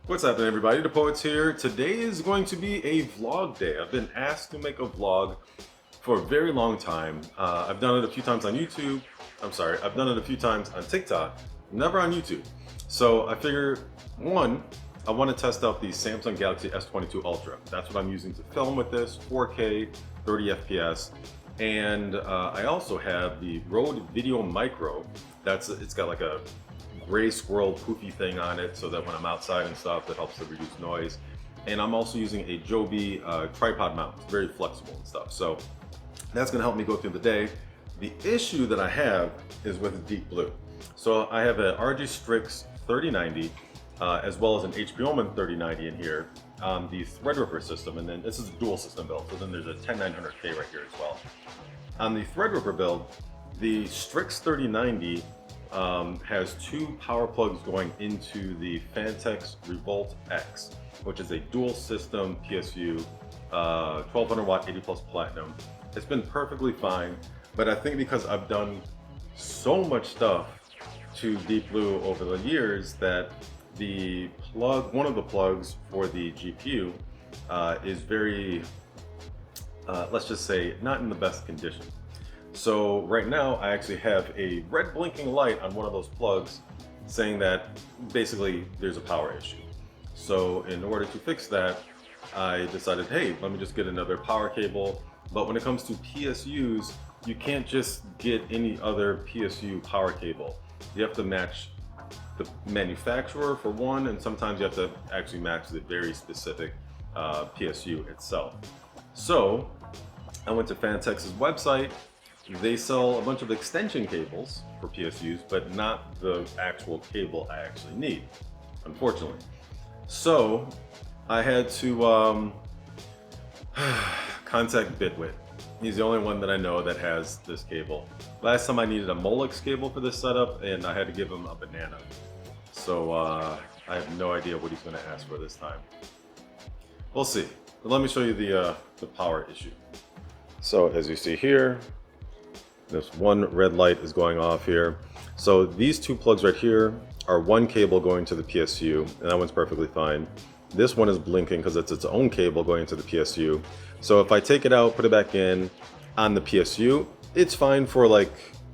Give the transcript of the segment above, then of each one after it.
What's happening, everybody? The Poets here. Today is going to be a vlog day. I've been asked to make a vlog for a very long time. I've done it a few times on YouTube. I've done it a few times on TikTok, never on YouTube. So I figure, one, I want to test out the Samsung Galaxy S22 Ultra. That's what I'm using to film with this, 4K, 30 FPS. And I also have the ROG Video Micro. It's got like a gray squirrel poofy thing on it so that when I'm outside and stuff, that helps to reduce noise. And I'm also using a Joby tripod mount. It's very flexible and stuff. So that's gonna help me go through the day. The issue that I have is with Deep Blue. So I have a ROG STRIX 3090 as well as an HP OMEN 3090 in here on the Threadripper system. And then this is a dual system build. So then there's a 10900K right here as well. On the Threadripper build, the STRIX 3090 has two power plugs going into the Phanteks Revolt X, which is a dual system PSU, 1200 watt 80 plus platinum. It's been perfectly fine, but I think because I've done so much stuff to Deep Blue over the years that one of the plugs for the GPU is very, let's just say, not in the best condition. So right now I actually have a red blinking light on one of those plugs saying that basically there's a power issue. So in order to fix that, I decided, hey, let me just get another power cable. But when it comes to PSUs, you can't just get any other PSU power cable. You have to match the manufacturer for one, and sometimes you have to actually match the very specific PSU itself. So I went to Phanteks' website. They sell a bunch of extension cables for PSUs, but not the actual cable I actually need, unfortunately. So I had to contact Bitwit. He's the only one that I know that has this cable. Last time I needed a Molex cable for this setup, and I had to give him a banana. So I have no idea what he's going to ask for this time. We'll see. But let me show you the power issue. So as you see here, this one red light is going off here. So these two plugs right here are one cable going to the PSU, and that one's perfectly fine. This one is blinking because it's its own cable going into the PSU. So if I take it out, put it back in on the PSU, it's fine for like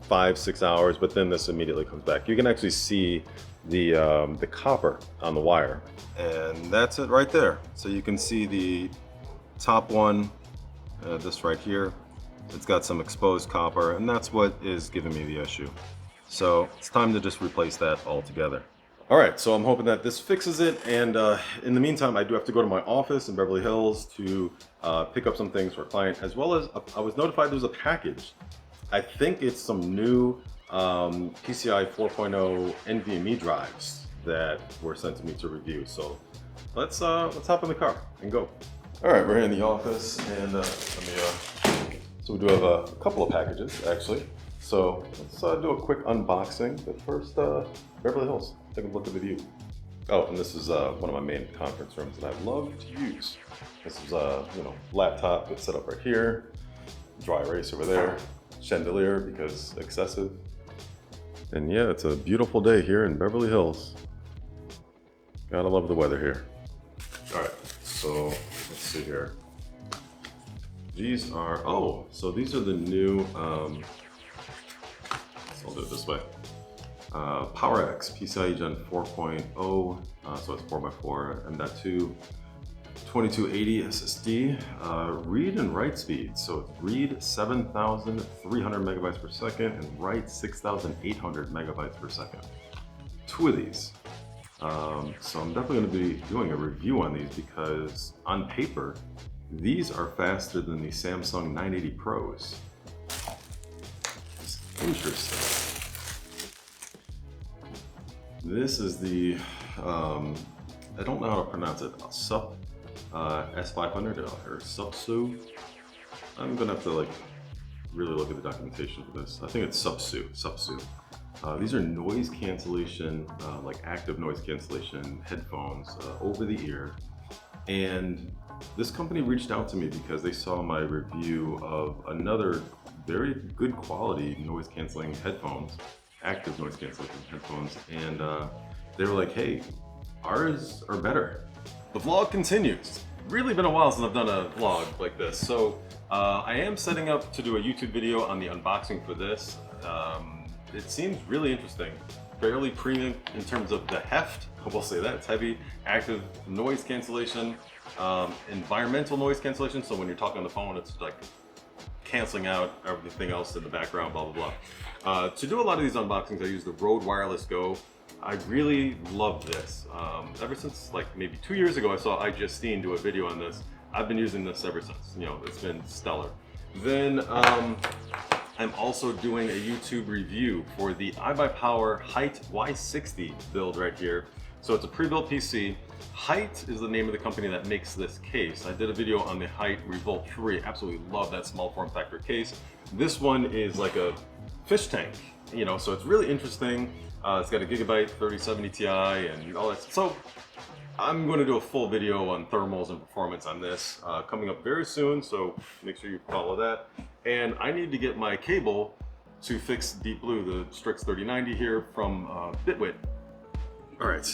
5-6 hours, but then this immediately comes back. You can actually see the copper on the wire, and that's it right there. So you can see the top one, this right here. It's got some exposed copper, and that's what is giving me the issue. So it's time to just replace that altogether. All right, so I'm hoping that this fixes it, and in the meantime, I do have to go to my office in Beverly Hills to pick up some things for a client, as well as I was notified there's a package. I think it's some new PCI 4.0 NVMe drives that were sent to me to review. So let's hop in the car and go. All right, we're here in the office, and so we do have a couple of packages, actually. So let's do a quick unboxing. But first, Beverly Hills, take a look at the view. Oh, and this is one of my main conference rooms that I love to use. This is laptop that's set up right here, dry erase over there, chandelier because excessive. And yeah, it's a beautiful day here in Beverly Hills. Gotta love the weather here. All right, so let's see here. These are, so these are the new, so I'll do it this way. PowerX PCIe Gen 4.0, so it's 4x4, M.2, 2280 SSD, read and write speed. So it's read 7,300 megabytes per second and write 6,800 megabytes per second. Two of these. So I'm definitely going to be doing a review on these because on paper, these are faster than the Samsung 980 Pros. It's interesting. This is the, I don't know how to pronounce it, SUP S500 or SUPSU. I'm gonna have to really look at the documentation for this. I think it's SUPSU. These are noise cancellation, active noise cancellation headphones over the ear. And this company reached out to me because they saw my review of another very good quality noise canceling headphones, active noise cancellation headphones, and they were like, hey, ours are better. The vlog continues. Really been a while since I've done a vlog like this, so I am setting up to do a YouTube video on the unboxing for this. It seems really interesting. Fairly premium in terms of the heft, we'll say that. It's heavy, active noise cancellation, environmental noise cancellation, so when you're talking on the phone it's like canceling out everything else in the background, blah blah blah. To do a lot of these unboxings I use the Rode Wireless Go. I really love this. Ever since like maybe 2 years ago I saw iJustine do a video on this. I've been using this ever since. You know, it's been stellar. Then I'm also doing a YouTube review for the iBuyPower Height Y60 build right here. So it's a pre-built PC. Height is the name of the company that makes this case. I did a video on the Height Revolt 3. Absolutely love that small form factor case. This one is like a fish tank, you know, so it's really interesting. It's got a Gigabyte 3070 Ti and all that. So I'm going to do a full video on thermals and performance on this coming up very soon, so make sure you follow that. And I need to get my cable to fix Deep Blue, the Strix 3090 here from Bitwit. All right,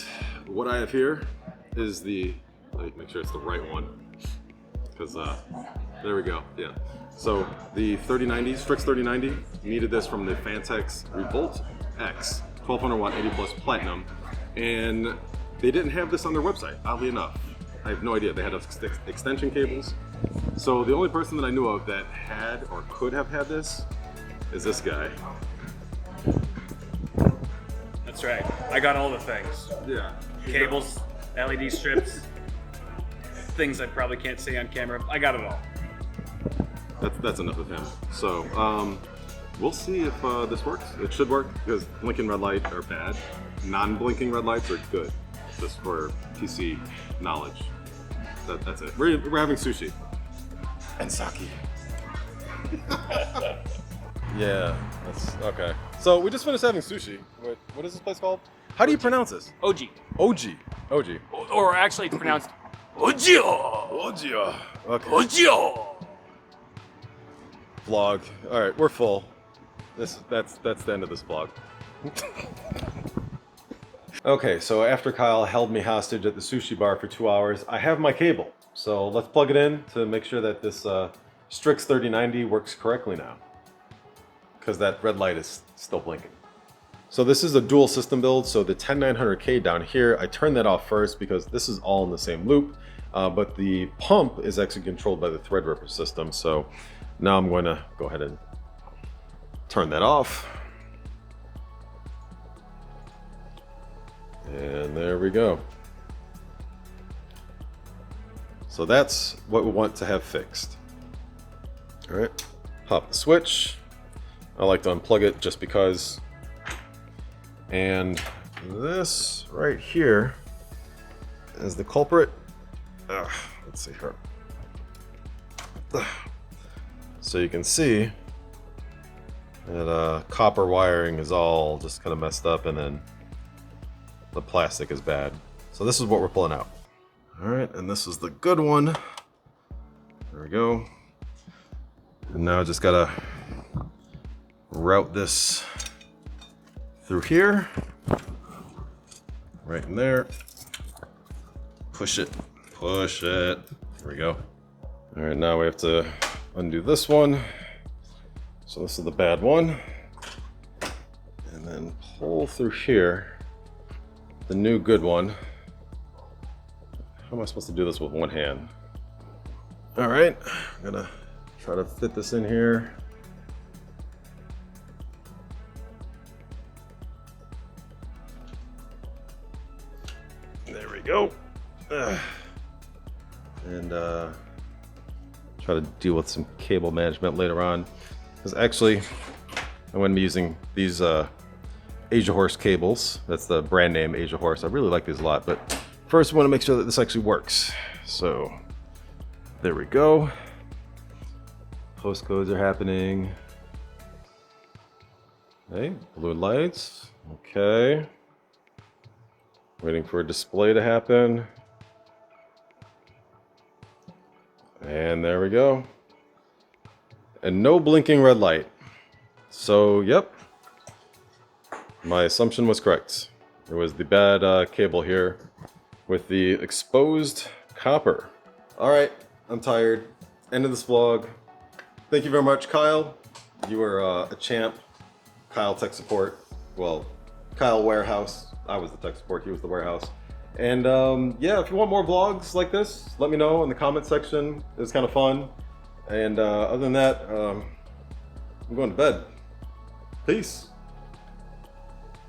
what I have here is the, let me make sure it's the right one, because there we go, yeah. So the 3090, Strix 3090, needed this from the Phanteks Revolt X, 1200 watt 80 plus platinum, and they didn't have this on their website, oddly enough. I have no idea. They had extension cables. So the only person that I knew of that had or could have had this is this guy. That's right. I got all the things. Yeah. Cables, LED strips, things I probably can't say on camera. I got it all. That's enough of him. So we'll see if this works. It should work because blinking red lights are bad. Non-blinking red lights are good. Just for PC knowledge. That's it. We're having sushi. And sake. Yeah, that's okay. So we just finished having sushi. What is this place called? How do you pronounce this? OG. OG. OG. Or actually it's pronounced Ogio. Ogio. Okay. Ogio. Vlog. All right, we're full. That's the end of this vlog. Okay, so after Kyle held me hostage at the sushi bar for 2 hours, I have my cable. So let's plug it in to make sure that this Strix 3090 works correctly now. Because that red light is still blinking. So this is a dual system build, so the 10900K down here, I turned that off first because this is all in the same loop, but the pump is actually controlled by the Threadripper system. So now I'm going to go ahead and turn that off. And there we go. So that's what we want to have fixed. All right, pop the switch. I like to unplug it just because. And this right here is the culprit. Let's see here. So you can see that copper wiring is all just kind of messed up, and then the plastic is bad. So this is what we're pulling out. All right, and this is the good one. There we go. And now I just gotta route this through here, right in there. Push it, push it. There we go. All right, now we have to undo this one. So this is the bad one. And then pull through here. The new good one. How am I supposed to do this with one hand? All right, I'm gonna try to fit this in here. There we go. And try to deal with some cable management later on. Because actually, I'm going to be using these Asia Horse cables. That's the brand name, Asia Horse. I really like these a lot, but first I want to make sure that this actually works. So there we go. Postcodes are happening. Okay, blue lights. Okay. Waiting for a display to happen. And there we go. And no blinking red light. So, yep. My assumption was correct. It was the bad cable here. with the exposed copper. All right, I'm tired. End of this vlog. Thank you very much, Kyle. You are a champ. Kyle tech support. Well, Kyle warehouse. I was the tech support, he was the warehouse. And yeah, if you want more vlogs like this, let me know in the comment section. It was kind of fun. And other than that, I'm going to bed. Peace.